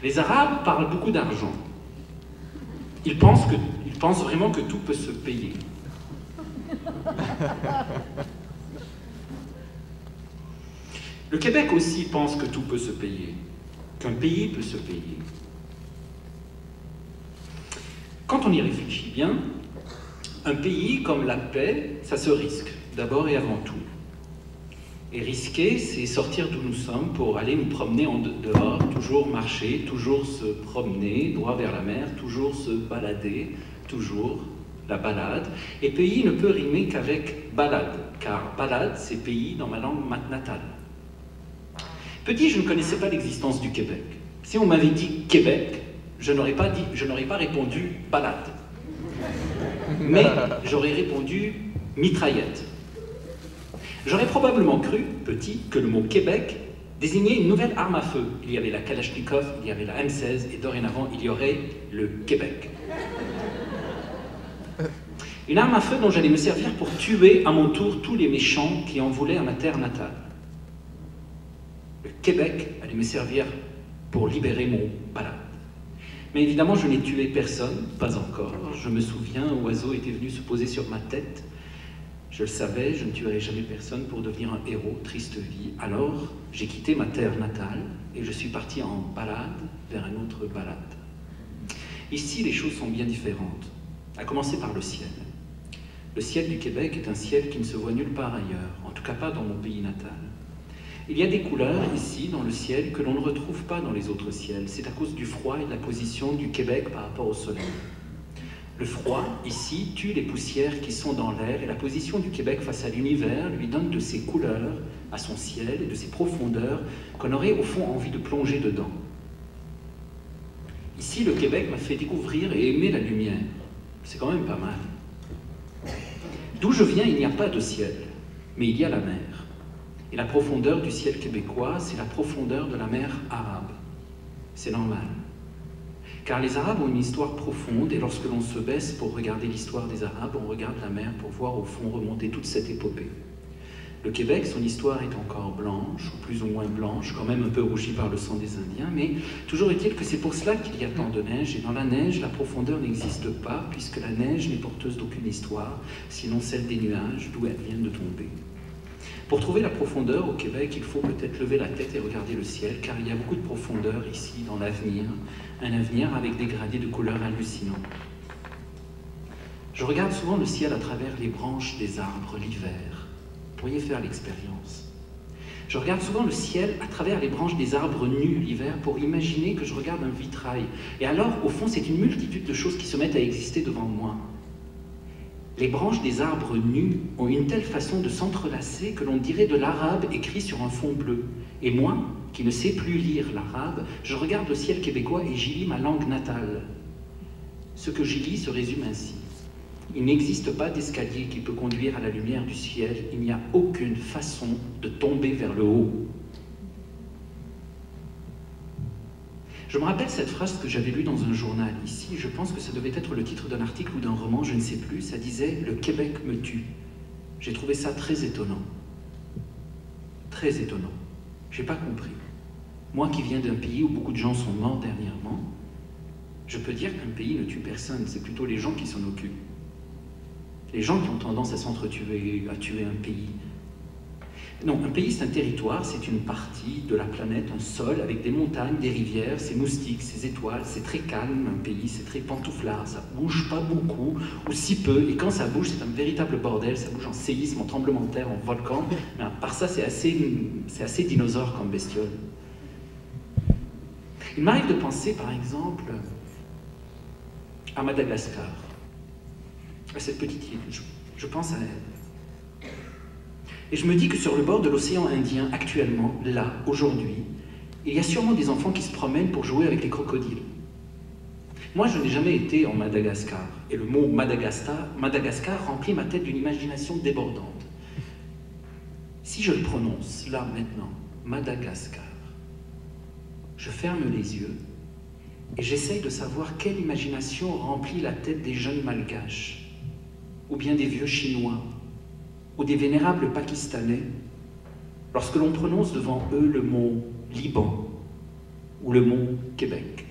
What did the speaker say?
Les Arabes parlent beaucoup d'argent. Ils pensent vraiment que tout peut se payer. Le Québec aussi pense que tout peut se payer, qu'un pays peut se payer. Quand on y réfléchit bien, un pays comme la paix, ça se risque, d'abord et avant tout. Et risquer, c'est sortir d'où nous sommes pour aller nous promener en dehors, toujours marcher, toujours se promener, droit vers la mer, toujours se balader, toujours la balade. Et pays ne peut rimer qu'avec balade, car balade, c'est pays dans ma langue natale. Petit, je ne connaissais pas l'existence du Québec. Si on m'avait dit Québec, je n'aurais pas répondu balade. Mais j'aurais répondu mitraillette. J'aurais probablement cru, petit, que le mot Québec désignait une nouvelle arme à feu. Il y avait la Kalachnikov, il y avait la M16, et dorénavant, il y aurait le Québec. Une arme à feu dont j'allais me servir pour tuer à mon tour tous les méchants qui en voulaient à ma terre natale. Le Québec allait me servir pour libérer mon balade. Mais évidemment, je n'ai tué personne, pas encore. Je me souviens, un oiseau était venu se poser sur ma tête. Je le savais, je ne tuerai jamais personne pour devenir un héros, triste vie. Alors, j'ai quitté ma terre natale et je suis parti en balade vers une autre balade. Ici, les choses sont bien différentes, à commencer par le ciel. Le ciel du Québec est un ciel qui ne se voit nulle part ailleurs, en tout cas pas dans mon pays natal. Il y a des couleurs ici, dans le ciel, que l'on ne retrouve pas dans les autres ciels. C'est à cause du froid et de la position du Québec par rapport au soleil. Le froid, ici, tue les poussières qui sont dans l'air et la position du Québec face à l'univers lui donne de ses couleurs, à son ciel et de ses profondeurs qu'on aurait au fond envie de plonger dedans. Ici, le Québec m'a fait découvrir et aimer la lumière. C'est quand même pas mal. D'où je viens, il n'y a pas de ciel, mais il y a la mer. Et la profondeur du ciel québécois, c'est la profondeur de la mer arabe. C'est normal. Car les Arabes ont une histoire profonde, et lorsque l'on se baisse pour regarder l'histoire des Arabes, on regarde la mer pour voir au fond remonter toute cette épopée. Le Québec, son histoire est encore blanche, ou plus ou moins blanche, quand même un peu rougie par le sang des Indiens, mais toujours est-il que c'est pour cela qu'il y a tant de neige, et dans la neige, la profondeur n'existe pas, puisque la neige n'est porteuse d'aucune histoire, sinon celle des nuages, d'où elles viennent de tomber. Pour trouver la profondeur au Québec, il faut peut-être lever la tête et regarder le ciel, car il y a beaucoup de profondeur ici, dans l'avenir, un avenir avec des gradés de couleurs hallucinants. Je regarde souvent le ciel à travers les branches des arbres l'hiver. Vous pourriez faire l'expérience. Je regarde souvent le ciel à travers les branches des arbres nus l'hiver pour imaginer que je regarde un vitrail. Et alors, au fond, c'est une multitude de choses qui se mettent à exister devant moi. Les branches des arbres nus ont une telle façon de s'entrelacer que l'on dirait de l'arabe écrit sur un fond bleu. Et moi, qui ne sais plus lire l'arabe, je regarde le ciel québécois et j'y lis ma langue natale. Ce que j'y lis se résume ainsi. Il n'existe pas d'escalier qui peut conduire à la lumière du ciel. Il n'y a aucune façon de tomber vers le haut. Je me rappelle cette phrase que j'avais lue dans un journal ici. Je pense que ça devait être le titre d'un article ou d'un roman, je ne sais plus. Ça disait « Le Québec me tue ». J'ai trouvé ça très étonnant. Très étonnant. Je n'ai pas compris. Moi qui viens d'un pays où beaucoup de gens sont morts dernièrement, je peux dire qu'un pays ne tue personne, c'est plutôt les gens qui s'en occupent. Les gens qui ont tendance à s'entretuer, à tuer un pays. Non, un pays c'est un territoire, c'est une partie de la planète, un sol avec des montagnes, des rivières, ses moustiques, ses étoiles, c'est très calme un pays, c'est très pantouflard, ça bouge pas beaucoup, ou si peu, et quand ça bouge c'est un véritable bordel, ça bouge en séisme, en tremblement de terre, en volcan, mais à part ça c'est assez dinosaure comme bestiole. Il m'arrive de penser par exemple à Madagascar, à cette petite île, je pense à elle. Et je me dis que sur le bord de l'océan Indien, actuellement, là, aujourd'hui, il y a sûrement des enfants qui se promènent pour jouer avec les crocodiles. Moi, je n'ai jamais été en Madagascar, et le mot Madagascar remplit ma tête d'une imagination débordante. Si je le prononce, là, maintenant, Madagascar, je ferme les yeux, et j'essaye de savoir quelle imagination remplit la tête des jeunes malgaches, ou bien des vieux chinois, ou des vénérables pakistanais, lorsque l'on prononce devant eux le mot Liban, ou le mont Québec.